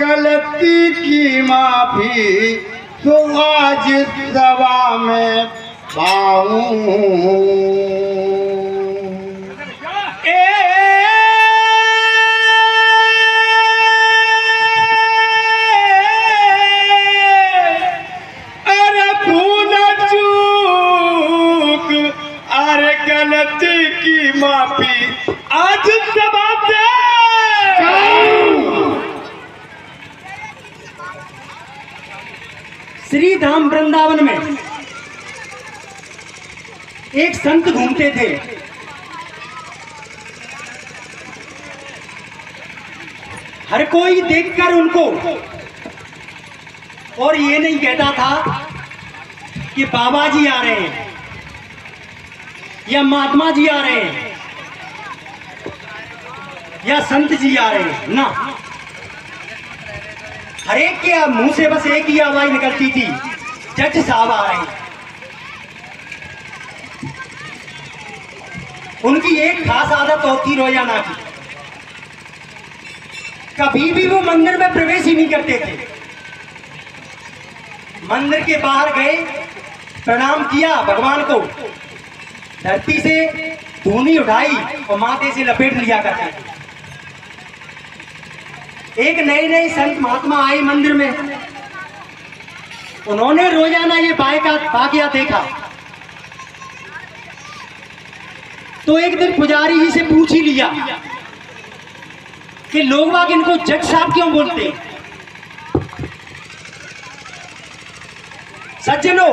गलती की माफी तो आज सभा में पाऊं। अरे भूल चूक, अरे गलती की माफी आज सभा से श्री धाम वृंदावन में एक संत घूमते थे। हर कोई देखकर उनको और ये नहीं कहता था कि बाबा जी आ रहे हैं या महात्मा जी आ रहे हैं या संत जी आ रहे हैं ना। हर एक के मुंह से बस एक ही आवाज निकलती थी, जज साहब आ रहे हैं। उनकी एक खास आदत होती रोजाना की, कभी भी वो मंदिर में प्रवेश ही नहीं करते थे। मंदिर के बाहर गए, प्रणाम किया भगवान को, धरती से धूनी उठाई और माथे से लपेट लिया करते थे। एक नए नए संत महात्मा आए मंदिर में, उन्होंने रोजाना ये वाकया देखा। तो एक दिन पुजारी जी से पूछ ही लिया कि लोग बाग इनको जज साहब क्यों बोलते हैं। सज्जनों,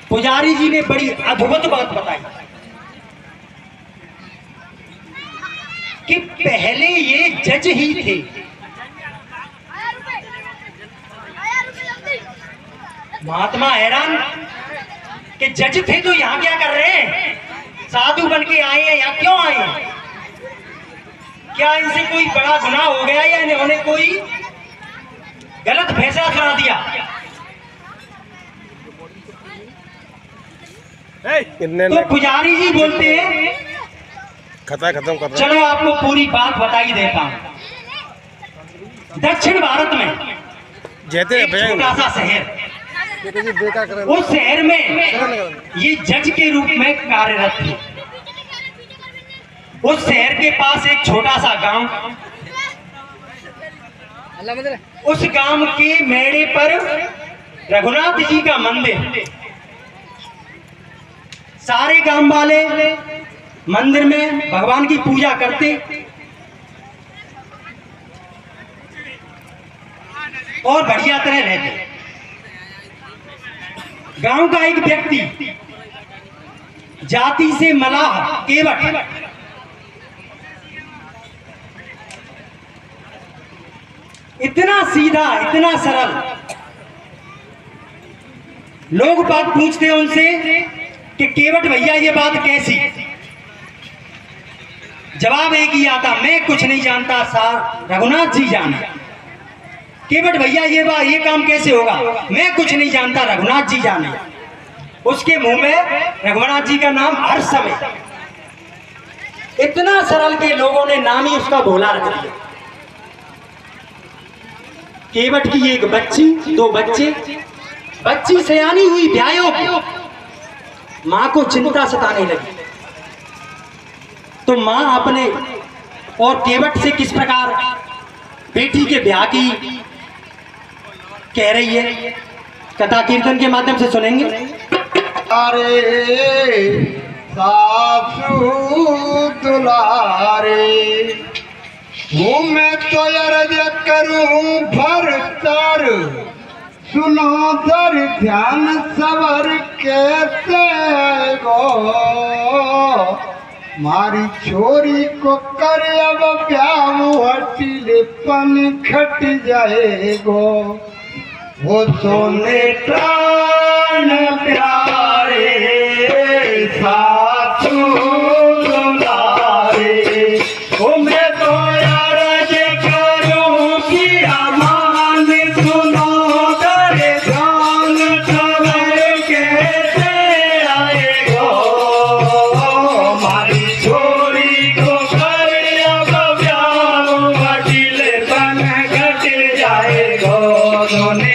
पुजारी जी ने बड़ी अद्भुत बात बताई कि पहले ये जज ही थे। महात्मा हैरान कि जज थे तो यहाँ क्या कर रहे हैं, साधु बन के आए हैं, यहाँ क्यों आए हैं? क्या इनसे कोई बड़ा गुनाह हो गया या इन्होंने कोई गलत फैसला सुना दिया? तो पुजारी जी बोलते हैं खत्म कर, चलो आपको पूरी बात बता ही देता हूं। दक्षिण भारत में एक छोटा सा शहर, उस शहर में ये जज के रूप में कार्यरत थे। उस शहर के पास एक छोटा सा गांव, उस गांव के मेड़े पर रघुनाथ जी का मंदिर। सारे गांव वाले मंदिर में भगवान की पूजा करते और बढ़िया तरह रहते। गांव का एक व्यक्ति जाति से मलाह केवट, इतना सीधा, इतना सरल। लोग बात पूछते हैं उनसे कि केवट भैया ये बात कैसी? जवाब एक ही आता, मैं कुछ नहीं जानता सार, रघुनाथ जी जाने। केवट भैया ये काम कैसे होगा? मैं कुछ नहीं जानता, रघुनाथ जी जाने। उसके मुंह में रघुनाथ जी का नाम हर समय। इतना सरल के लोगों ने नाम ही उसका भोला रख दिया। केवट की एक बच्ची, दो बच्चे, बच्ची सयानी हुई, ब्याह की, मां को चिंता सताने लगी। तो मां अपने और केवट से किस प्रकार बेटी के ब्याह की कह रही है, कथा कीर्तन के माध्यम से सुनेंगे। अरे प्यारे, हूँ मैं तो अर्ज करूँ भरतर, सुनो दर ध्यान सवर कैसे गो, मारी छोरी को कर अब ब्याह हटिलेपन खट जाएगो, वो सोने प्राण प्यारे सासू दुलारे, ओ मैं तो अर्ज करूं कि अमान सुनो कर ध्यान सवर कैसे आएगो, मारी छोरी को कर अब ब्याह हटिलेपन घट जाएगो, दोने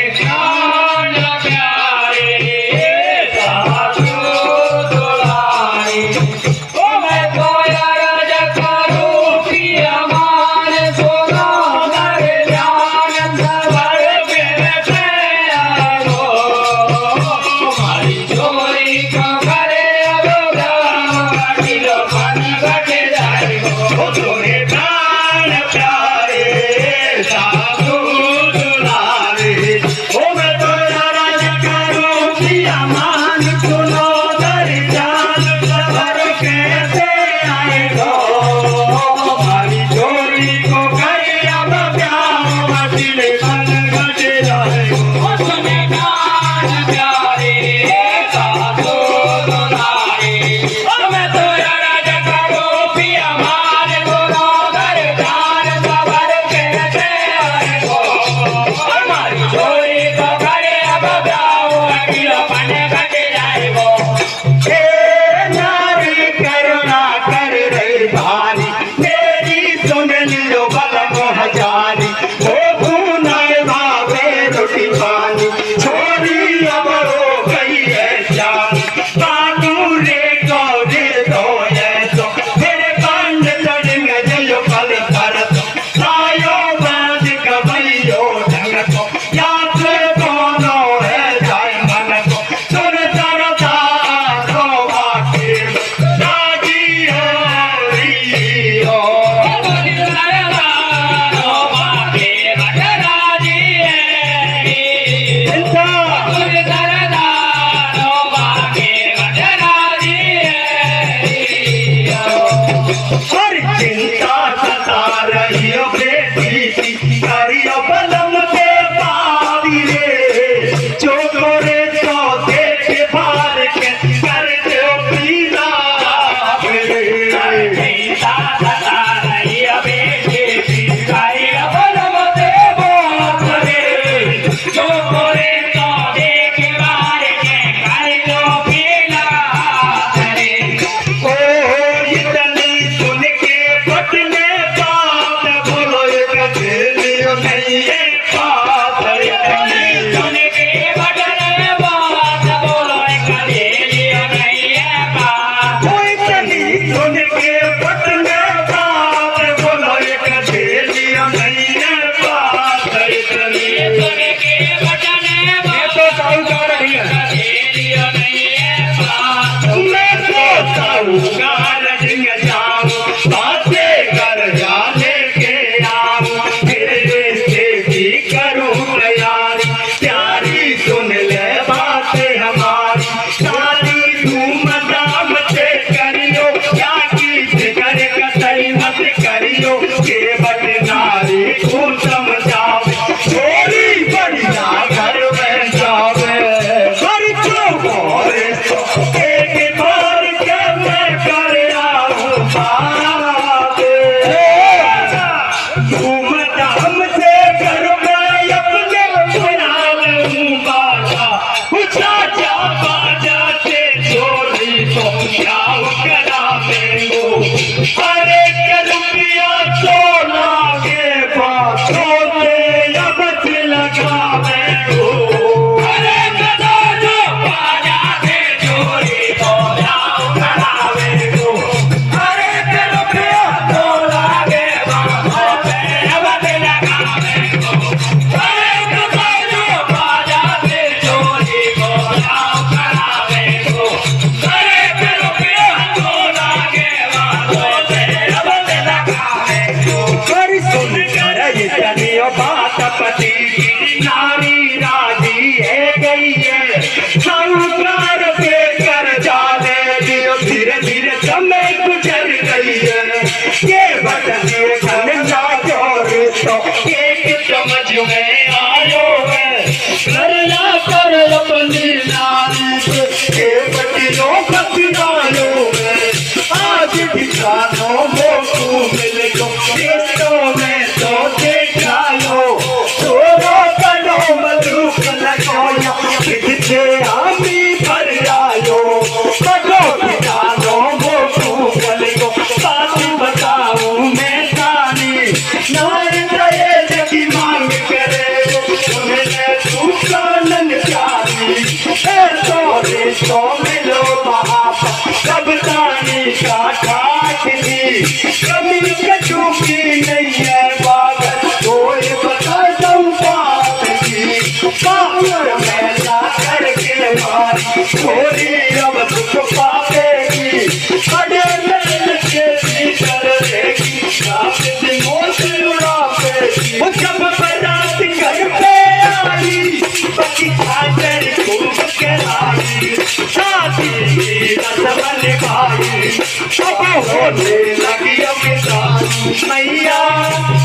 में आयो है करना कर अपनी नारी के बटियों पतिनायो है आज ठिकानों को मिल गो देशों में तो देखा लो छोरो कलो मधुक लगाया किथे आमी भर आयो कलो ठिकानों को मिल गो बात बताऊं मैं कहानी नारायण दये की मांग करे उन्हें तू कानन प्यारी तो मिलो महापा कब तानी का ठाक थी कभी कचूकी नहीं है बात कोई बता दऊं बात की पावर में जा करके मारी थोड़ी अब दुख पाएगी अरे नैन के भीतर रहेगी रात दिनों से उड़ापेगी वो जब बारात घर पे आई पति खाकर खूब कराई शादी की रस्म निभाई अब होने लगी अमिताई मैया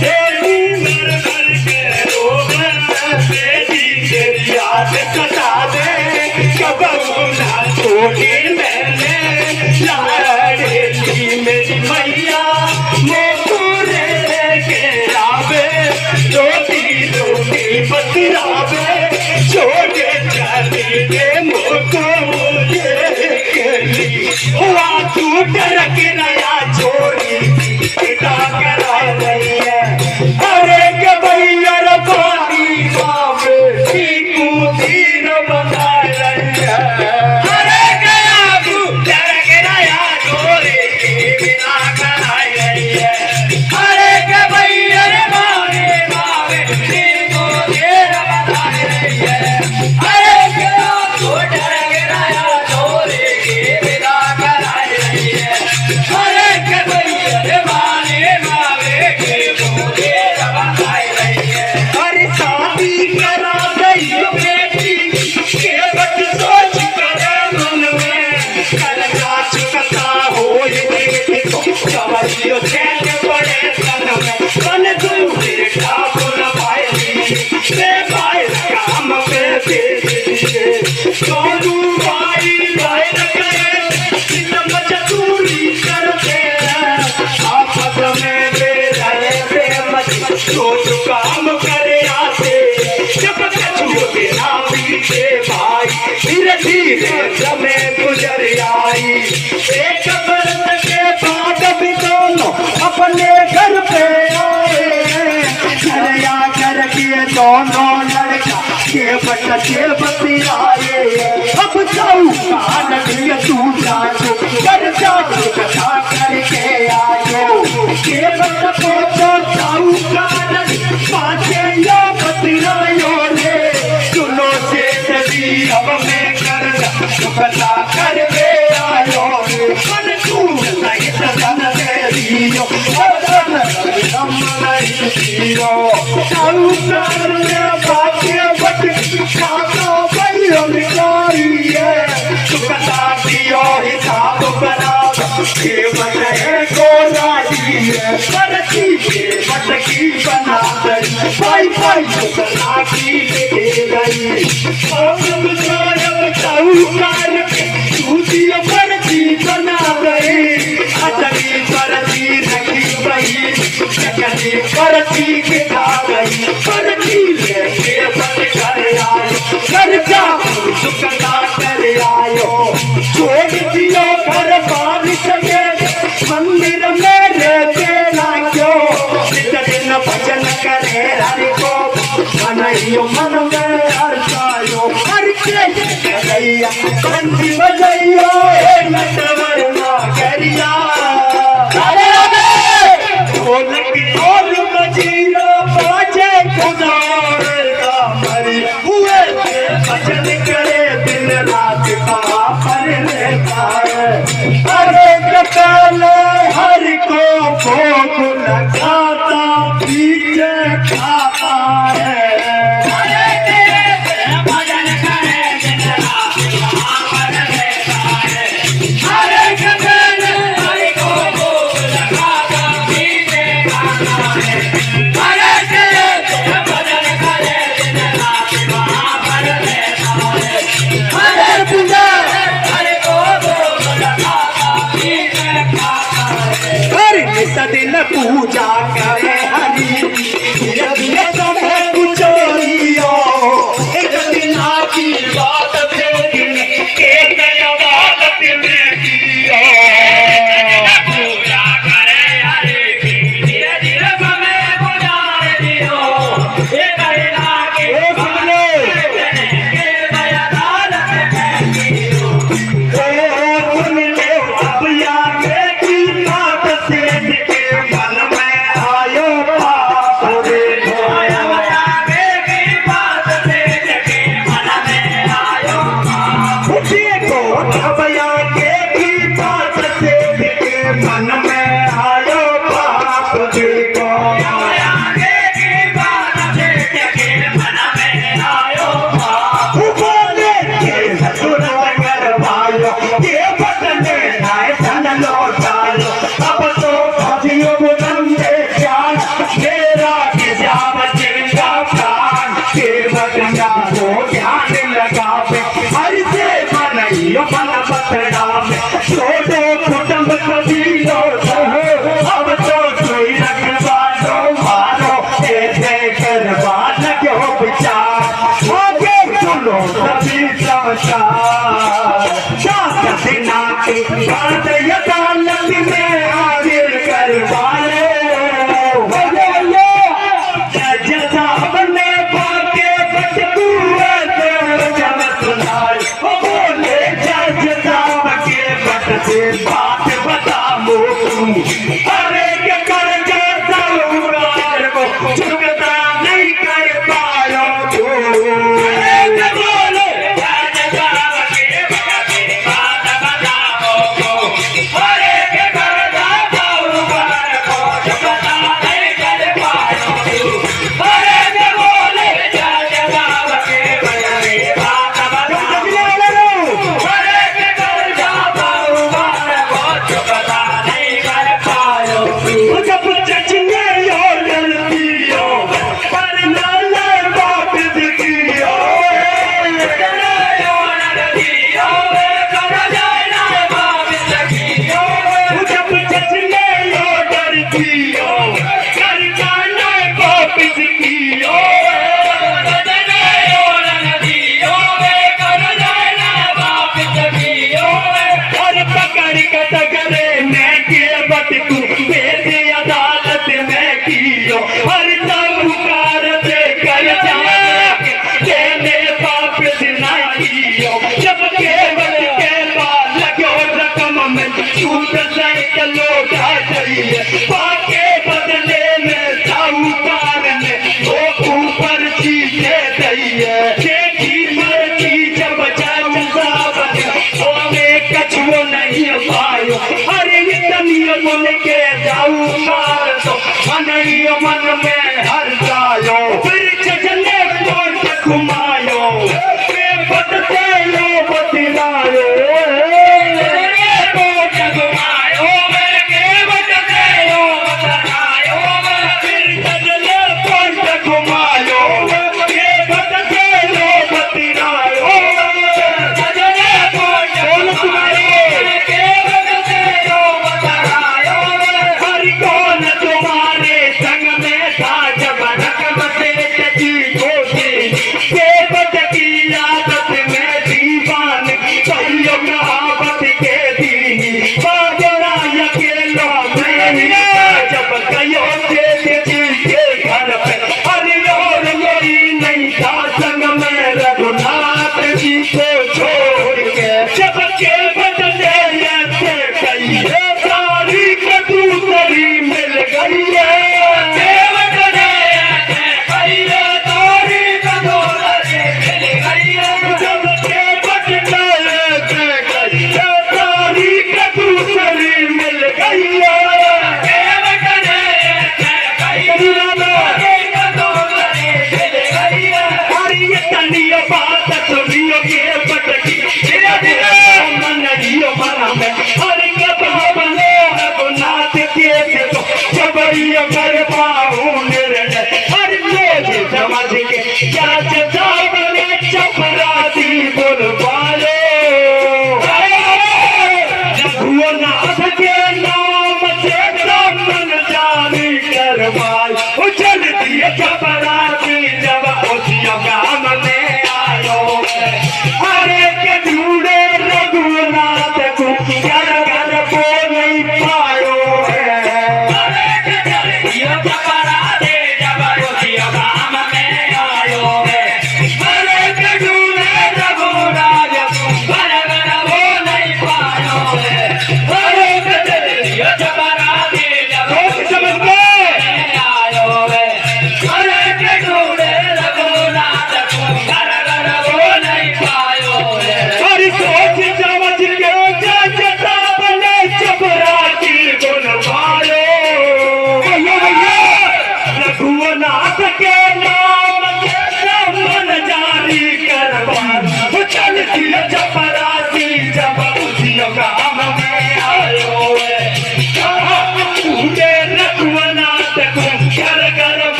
तेरी मर मर के रोग बेटी तेरी याद सता दे कब ना छोड़ी मैंने लाड़ी मेरी मैया मोरे के आवे रोटी रोटी बतरावे छोड़े जाने के मोको हुआ तू डर के नया छोरी पिता करा रही है अरे के भैया पानी बाबे तू धीर बना रही है अरे गया तू डर के नया छोरी बिना करा रही है अरे के भैया मारे बाबे तू धीर बना रही है अरे गया तू डर के नया छोरी बिना करा रही है अरे के भैया मारे बाबे तू धीर बना रही है अरे शादी करा गई बेटी के बट सोच कर मन में करना चुकता हो तो चवरियो चैन पड़े तन में मन दूर ठाकुर पाएगी से भाई काम पे भेज दिए सोनू भाई भाई करे सितम चतुरी करते आपस में बेरहे प्रेम सोच काम करे आते जब कछु बिना बीते भाई धीरे धीरे समय गुजर आई एक बरस के बाद भी दोनों अपने घर पे आए घरया करके दोनों लड़का के बतियाए अब जाऊ कान लिए तू जाचो कर जाचो कथा करके आयो के बट पहुंचो जाऊ कान पाचे या बतियायो रे सुनो से तभी अब मैं करना कथा करके आयो मन तू नहीं सदन तेरियो सदन हम नहीं तीरो जाऊ कान में बाके बट खाना भैया निकाली है कथा दियो हिसाब बना के बटे को राजी है परची के बटकी बना गई भाई भाई कथा की ले गई सब जोयब चौकार के दूधियो परची बना गई अटली परची रखी गई चकली परची के खा गई परची लेके बट कर आए घर जा सुकता कर आयो छोड़ दियो घर बारिश के मंदिर में रहते ना क्यों नित दिन भजन करे हरि को मनइयो मन में हर्षायो हर के गैया बंदी बजैयो नटवर ना करिया अरे ढोलक ढोल मजीरा बाजे खुदा का मरी हुए भजन करे दिन रात कहाँ पर रहता है अरे कपाल हर को भोग लगाता पीछे खाता है भजन करे दिन रात कहाँ पर रहता है अरे कपाल हर को भोग लगाता पीछे खाता है अरे भजन सदिन पूजा करे हरि धीरे समय कुचोरियो एक दिन आकी बात भेजिन एक बात में कियो पूजा करे हरि धीरे धीरे समय गुजार दियो एक दिन आकी मन में हर जायो फिर चले घुमायो बदते लो बतिलायो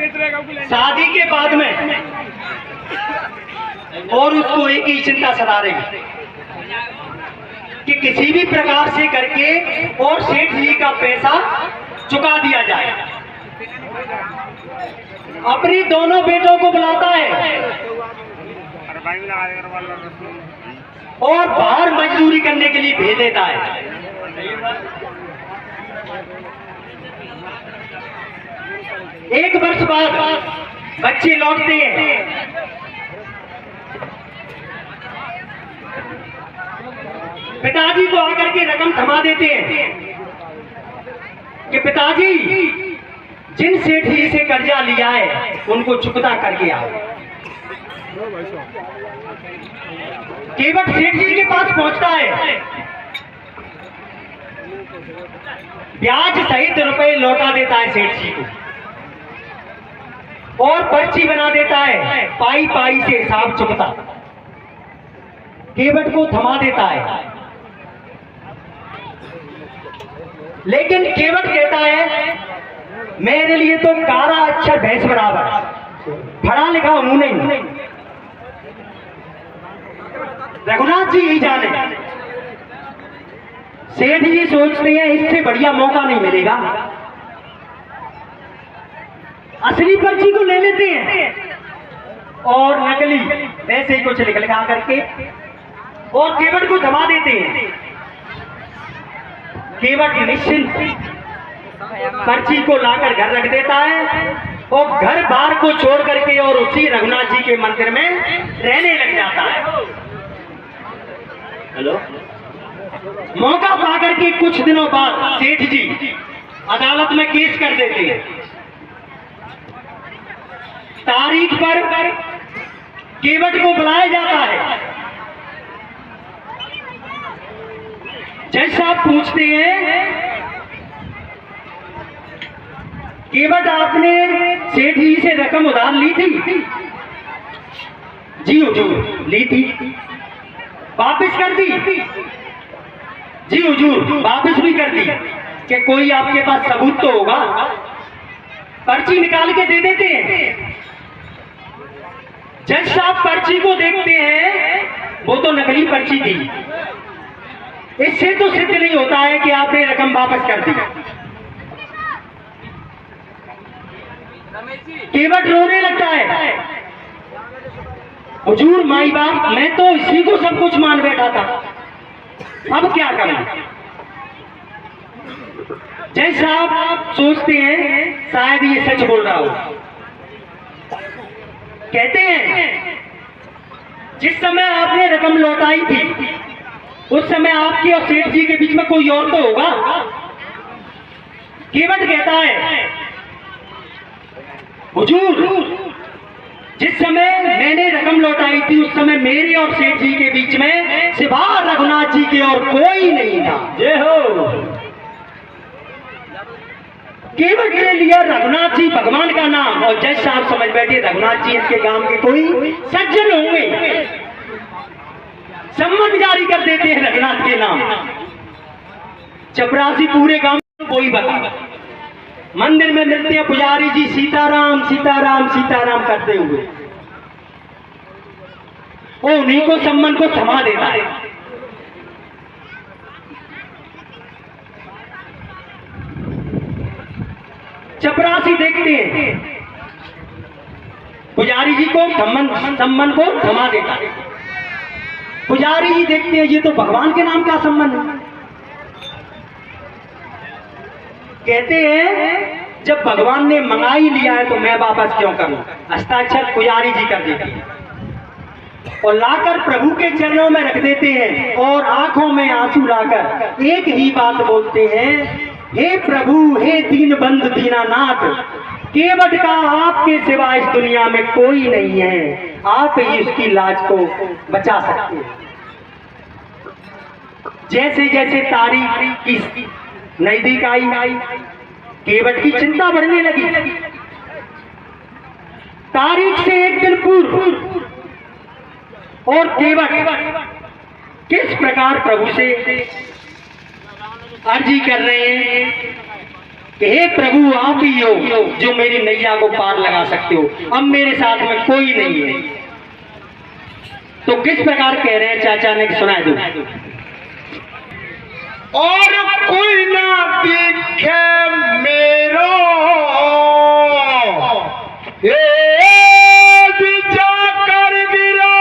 शादी के बाद में और उसको एक ही चिंता सता रही कि किसी भी प्रकार से करके और सेठ जी का पैसा चुका दिया जाए। अपनी दोनों बेटों को बुलाता है और बाहर मजदूरी करने के लिए भेज देता है। एक वर्ष बाद बच्चे लौटते हैं। पिताजी को आकर के रकम थमा देते हैं कि पिताजी जिन सेठ जी से कर्जा लिया है उनको चुकता करके आओ। केवट सेठ जी के पास पहुंचता है, ब्याज सहित रुपए लौटा देता है सेठ जी को और पर्ची बना देता है, पाई पाई से हिसाब चुकता। केवट को थमा देता है, लेकिन केवट कहता है मेरे लिए तो कारा अच्छा भैंस बराबर, पढ़ा लिखा हूं नहीं। रघुनाथ जी ही जाने। सेठ जी सोचते हैं इससे बढ़िया मौका नहीं मिलेगा, असली पर्ची को ले लेते हैं और नकली ऐसे कुछ लिखा करके और केवट को थमा देते हैं। केवट निश्चिंत पर्ची को लाकर घर रख देता है और घर बार को छोड़ करके और उसी रघुनाथ जी के मंदिर में रहने लग जाता है। हेलो, मौका पाकर के कुछ दिनों बाद सेठ जी अदालत में केस कर देते हैं। तारीख पर केवट को बुलाया जाता है। जज साहब पूछते हैं केवट आपने सेठ जी से रकम उधार ली थी? जी हुजूर ली थी। वापस कर दी? जी हुजूर वापस भी कर दी। कि कोई आपके पास सबूत तो होगा? पर्ची निकाल के दे देते हैं। जज साहब पर्ची को देखते हैं, वो तो नकली पर्ची थी। इससे तो सिद्ध नहीं होता है कि आपने रकम वापस कर दी। केवट रोने लगता है, हुजूर माई बाप मैं तो इसी को सब कुछ मान बैठा था, अब क्या करूं? जय साहब सोचते हैं शायद ये सच बोल रहा हो। कहते हैं जिस समय आपने रकम लौटाई थी उस समय आपके और सेठ जी के बीच में कोई और तो होगा? केवट कहता है हुजूर जिस समय मैंने रकम लौटाई थी उस समय मेरे और सेठ जी के बीच में सिवा रघुनाथ जी के और कोई नहीं था। जय हो। केवट ने लिया रघुनाथ जी भगवान का नाम और जज साहब समझ बैठे रघुनाथ जी इनके गांव के कोई सज्जन होंगे। सम्मत जारी कर देते हैं रघुनाथ के नाम। चपरासी पूरे गांव में कोई बता। मंदिर में मिलते हैं पुजारी जी सीताराम सीताराम सीताराम करते हुए, वो उन्हीं को सम्मन को थमा देता है। चपरासी देखते हैं पुजारी जी को सम्मन को थमा देता है। पुजारी जी देखते हैं ये तो भगवान के नाम का सम्मान है। कहते हैं जब भगवान ने मंगा ही लिया है तो मैं वापस क्यों करूं? हस्ताक्षर पुजारी जी कर देते हैं और लाकर प्रभु के चरणों में रख देते हैं और आंखों में आंसू लाकर एक ही बात बोलते हैं, हे प्रभु हे दीनबंध दीनानाथ, केवट का आपके सिवा इस दुनिया में कोई नहीं है, आप ही उसकी लाज को बचा सकते हैं। जैसे जैसे तारीख की नजदीक आई केवट की चिंता बढ़ने लगी। तारीख से एक दिन पूर्व और केवट किस प्रकार प्रभु से अर्जी कर रहे हैं कि हे प्रभु आप ही हो जो मेरी नैया को पार लगा सकते हो, अब मेरे साथ में कोई नहीं है। तो किस प्रकार कह रहे हैं चाचा ने, सुना दो। और कोई ना दिखे मेरो जाकर गिरो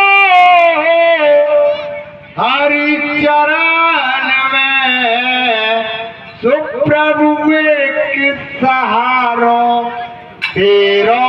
हरि चरण में, सुप्रभु एक सहारो तेरो।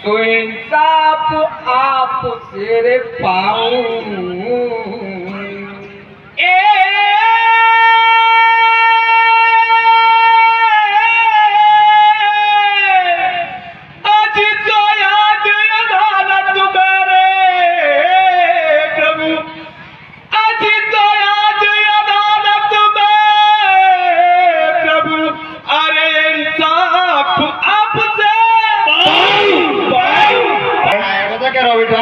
तो इंसाफ आप तेरे पाऊं, आज तो आज अदालत मेरे प्रभु, आज तो आज अदालत में प्रभु, अरे इंसाफ आपसे क्या रहो बेटा।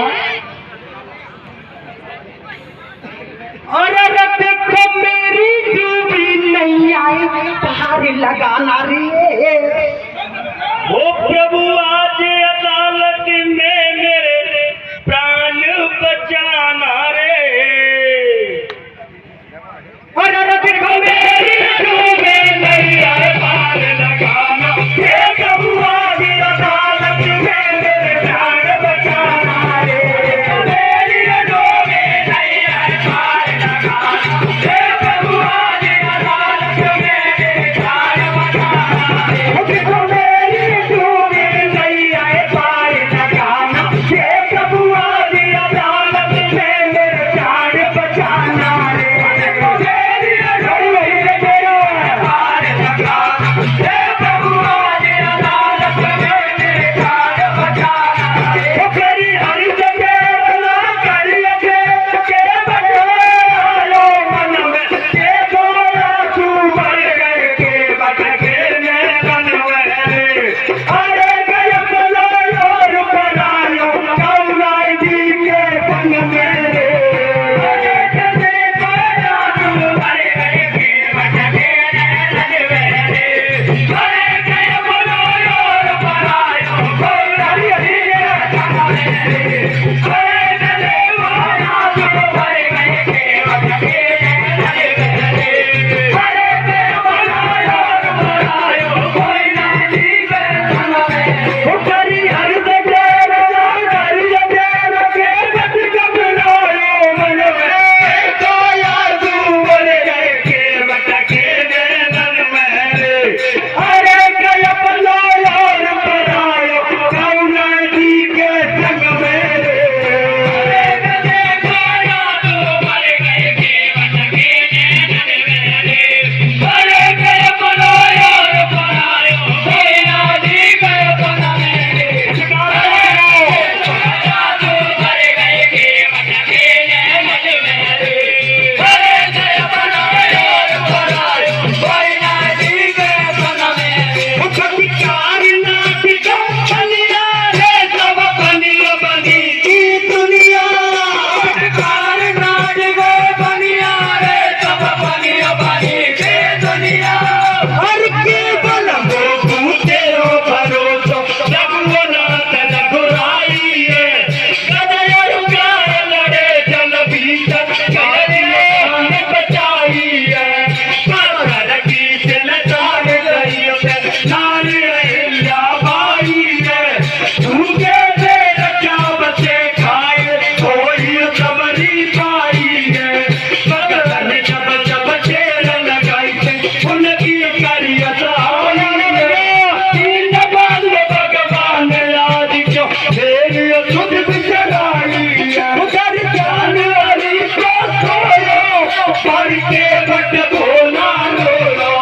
बट भोला रोलो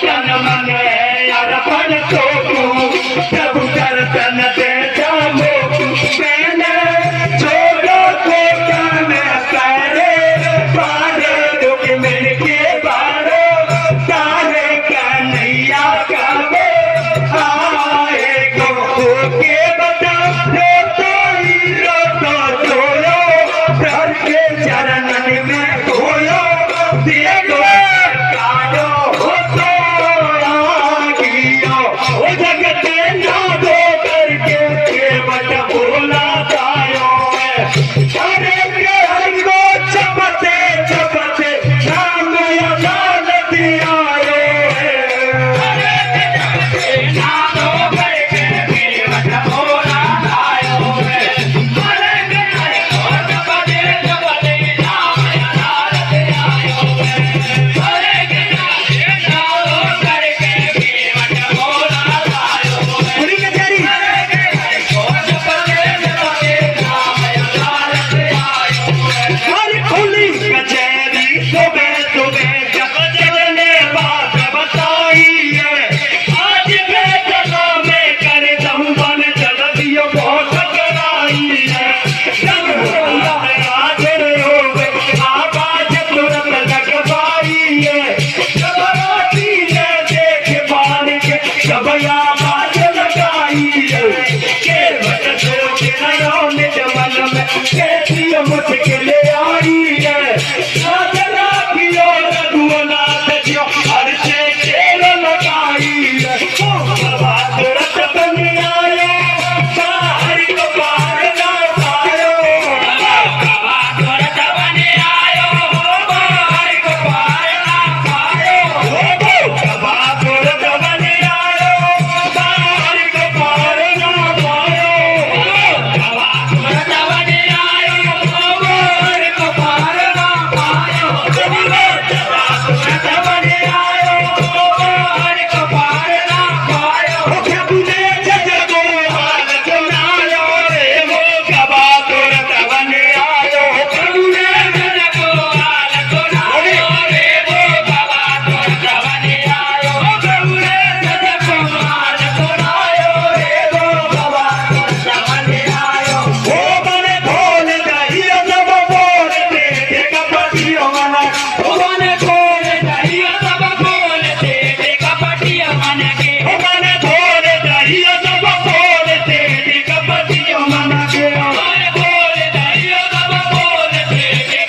तन मन अर्पण तो प्रभु दर्शन दे जामो मैंने छोड़ो को काम करे बारे दुख मिल के बारो तारे कन्हैया कबो आए गो के बता रो तो छोड़ो प्रभु के चरणन में खोलो देखो कालो हो तो आगियो ओ जगत ना दो करके केवल भोला तायो अरे हरि को चपते चपते नाम याद दियायो अरे ना दो करके केवल भोला तायो अरे को चपते चपते नाम याद दियायो अरे ना दो करके केवल भोला तायो पूरी कचहरी हर खुली कचहरी सुबह सुबह जब चलने बात बताई है आज मैं जगह में कर दऊं बन चल दियो बहुत कराई है जब हाजिर हो गए आवाज तुरंत लगवाई है जब रोटी ने देख बाल के जब आवाज लगाई है केवल सोच रहो निज मन में कैसी मुश्किल आई है साधना कियो रघुनाथ जो हर से खेल लगाई है ओ बात रत बन आयो हरि को पार ना पायो बात रत बन आयो हरि को पार ना पायो बात रत बन आयो हरि को पार ना पायो बात रत बन आयो हरि को पार ना पायो बात रत बन आयो हरि को पार ना पायो प्रभु ने जग को हाल सुनायो रे वो कबा तुरत बन आयो प्रभु ने जग को हाल सुनायो रे वो कबा तुरत बन आयो प्रभु ने जग को हाल सुनायो रे वो कबा तुरत बन आयो ओ बने भोल दहिया सब बोलते कपटियो मना ओ बने भोल दहिया सब बोलते कपटियो मना के ओ बने भोल दहिया सब बोलते कपटियो मना के ओ बने भोल दहिया सब बोलते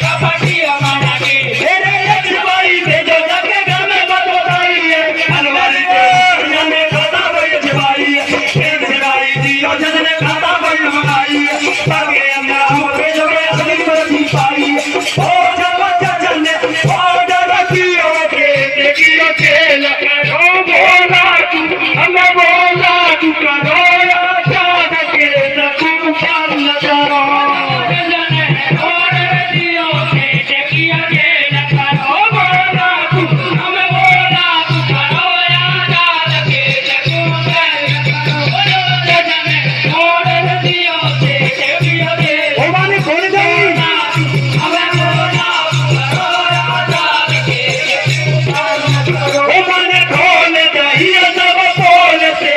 कपटियो मना के तेरे एक भाई भेजो जाके घर में बताई है अलवारी के में खाता भाई भाई एक भाई दियो जने खाता भाई बनाई ताके अंदर हम भेजो के असली बरती पाई ओ जब चलने ऑर्डर कियो के देखियो खेल करो बोला तू हमें बोला तू करो याद के तू पाल करो जने ऑर्डर दियो के देखियो खेल करो बोला तू हमें बोला तू करो याद के तू पाल करो जने ऑर्डर दियो के देखियो खेल ओ माने खोल दे हमें बोला तू करो याद के ओ मने खोल दहिया सब बोलते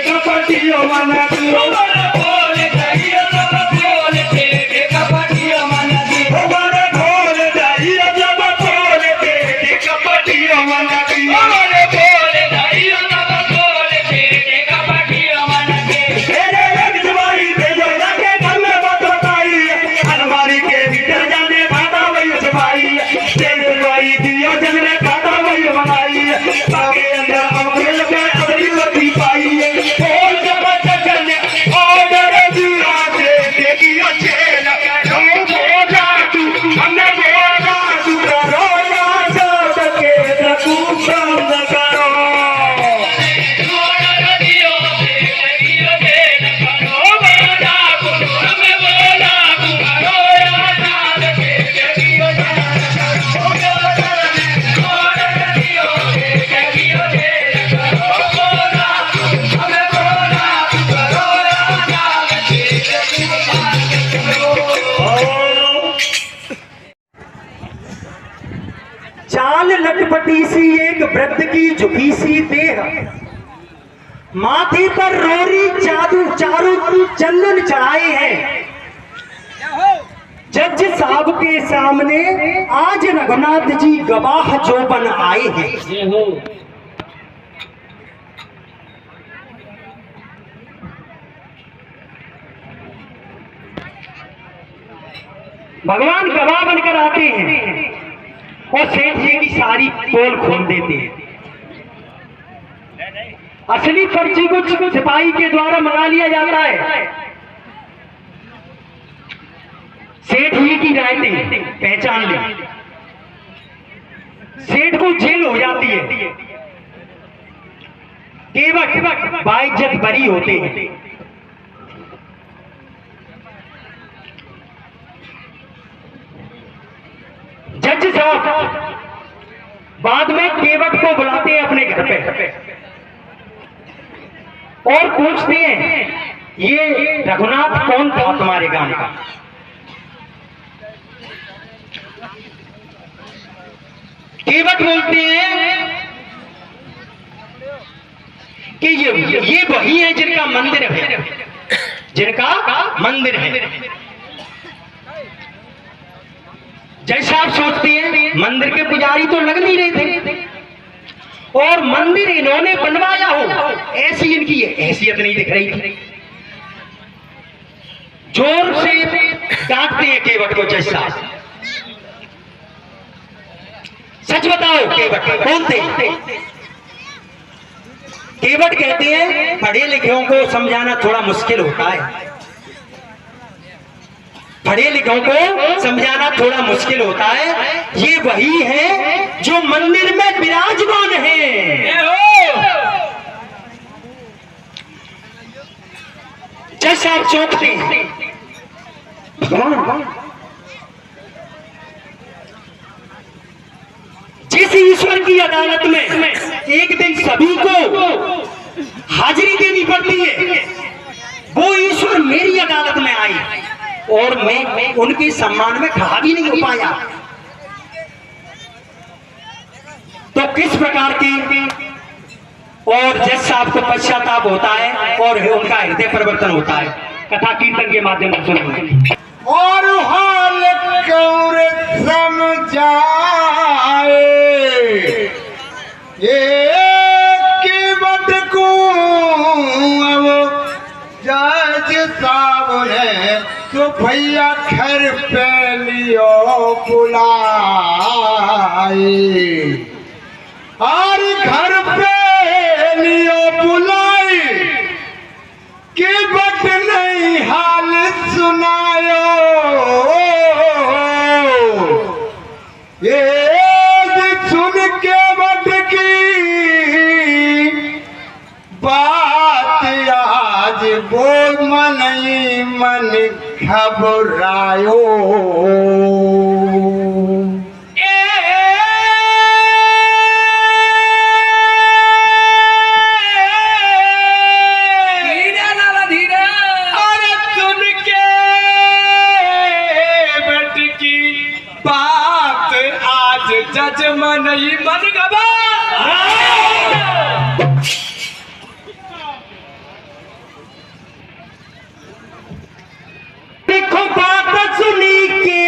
कपटियो मना ओ मने खोल दहिया सब बोलते कपटियो मना ओ मने खोल दहिया सब बोलते कपटियो मना ओ मने खोल दहिया सब बोलते कपटियो मना तेरे एक दवाई भेजो जाके घर में बात बताई अलमारी के भीतर जाने खाता वही भाई तेरे दवाई दियो जने खाता वही बनाई ताके अंदर हम खेल के अगली लगी पाई और जब चलने ऑर्डर दिया के देखियो खेल करो बोला तू हमने बोला तू करो याद के तू लटपटी सी एक वृद्ध की झुकी सी देह, माथे पर रोरी जादू चारों चंदन चढ़ाए हैं। जज साहब के सामने आज रघुनाथ जी गवाह जो बन आए हैं। भगवान गवाह बनकर आते हैं और सेठ जी की सारी पोल खोल देते हैं। असली पर्ची को सिपाही के द्वारा मंगा लिया जाता है। सेठ जी की राइटिंग पहचान ली, सेठ को जेल हो जाती है। केवट बाइज्जत बरी होते हैं। जज साहब बाद में केवट को बुलाते हैं अपने घर पे और पूछते हैं, ये रघुनाथ कौन था तुम्हारे गांव का? केवट बोलते हैं कि ये वही है जिनका मंदिर है, जिनका मंदिर है। जैसा आप सोचते हैं मंदिर के पुजारी तो लग नहीं रहे थे और मंदिर इन्होंने बनवाया हो, ऐसी इनकी हैसियत नहीं दिख रही थी। जोर से डांटते हैं केवट को जज साहब। सच बताओ केवट कौन थे? केवट कहते हैं पढ़े लिखों को समझाना थोड़ा मुश्किल होता है, पढ़े लिखों को समझाना थोड़ा मुश्किल होता है। ये वही है जो मंदिर में विराजमान है। जैसे आप चौंकते हैं, भगवान जिस ईश्वर की अदालत में एक दिन सभी को हाजिरी देनी पड़ती है, वो ईश्वर मेरी अदालत में आई और मैं उनके सम्मान में खड़ा भी नहीं हो पाया, तो किस प्रकार की और जज साहब को पश्चाताप होता है और उनका हृदय परिवर्तन होता है। कथा कीर्तन के माध्यम से सुनिए। और हाल कौर समझाए ये कीमत को अब जज साहब ने तो भैया घर पे लियो बुलाए और घर पे लियो बुलाई कि बट नहीं हाल सुनायो ये सुन के बट की बात आज बोल मन ही मन घबरायो जज मन ही मन गवा। देखो बात सुनी के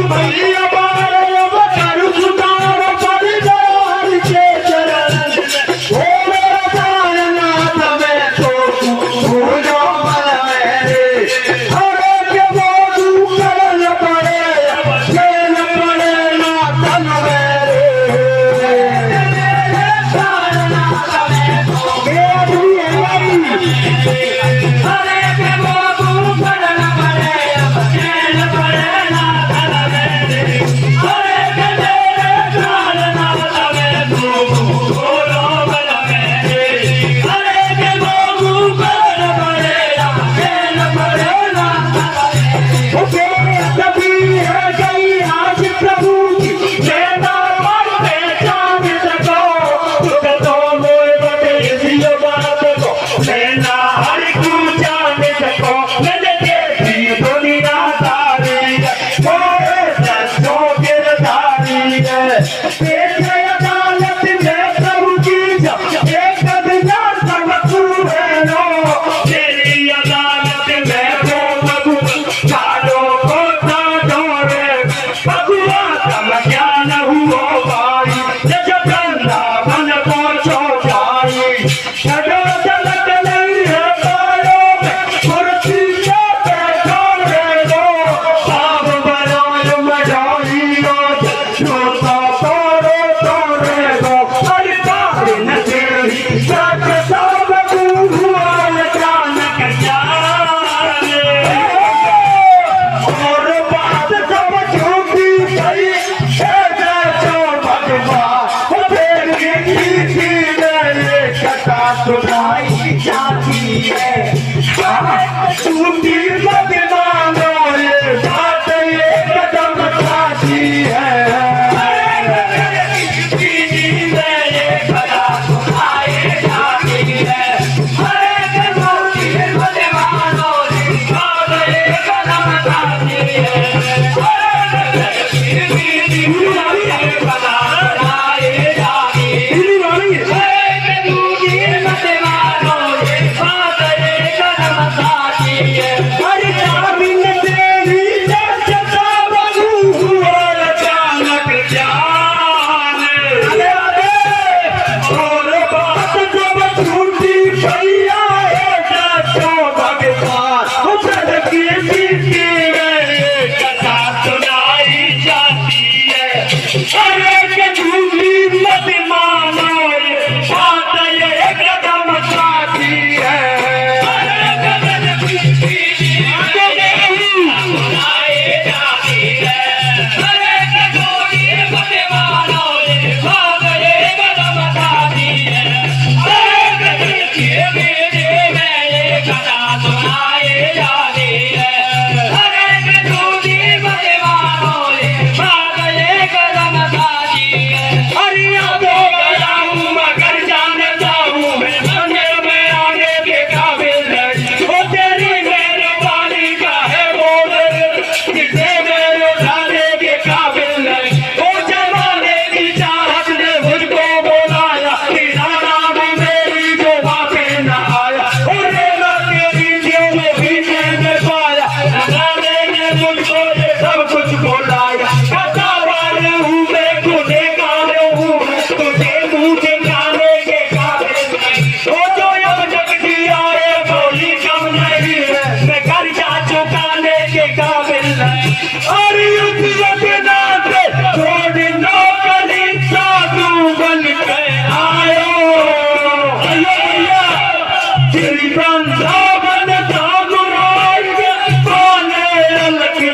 भैया बारे अब करू सुधार पर दयाल के चरण ओ मेरा प्राणनाथ मैं तो भूलो मन मेरे हरे के बाजू करन पड़े चैन पड़े ना तन मेरे प्राणनाथ मैं तो हरे के बाजू करन पड़े चैन पड़े ना तन मेरे हरे के तेरे प्राणनाथ मैं तो भूलो मन मेरे हरे के बाजू करन पड़े चैन पड़े ना कभी है गई आज प्रभु सेना पर पहचान सको दुख तो मोए बटे जियो बात को सेना हर को जान सको मैंने देखी दुनिया सारी मोए सच्चों गिरधारी है देखे अदालत में प्रभु की एक दिन सब तू है नो तेरी अदालत में प्रभु चारों को ढोरे भगवा तम ज्ञान हुआ भाई जज वृंदावन पहुंचो जाई छड़ो जगत नहीं है पायो कुर्सी पे बैठो रे दो साब बरोल मजाई रो छोटा तोरे दो हरि पार न तेरी सच सब हुआ अचानक जाने और बात सब झूठी गई जो भगवान तेरी नीति मेरे कथा सुनाई जाती है झूठी मत मानो ये बात ये कदम खाती है मेरे कथा सुनाई जाती है हरे झूठी मत मानो ये बात ये कदम खाती है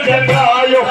जगायो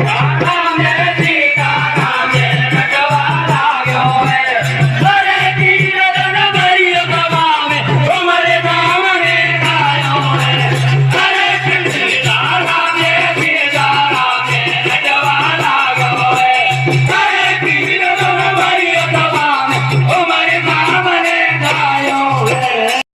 राधा में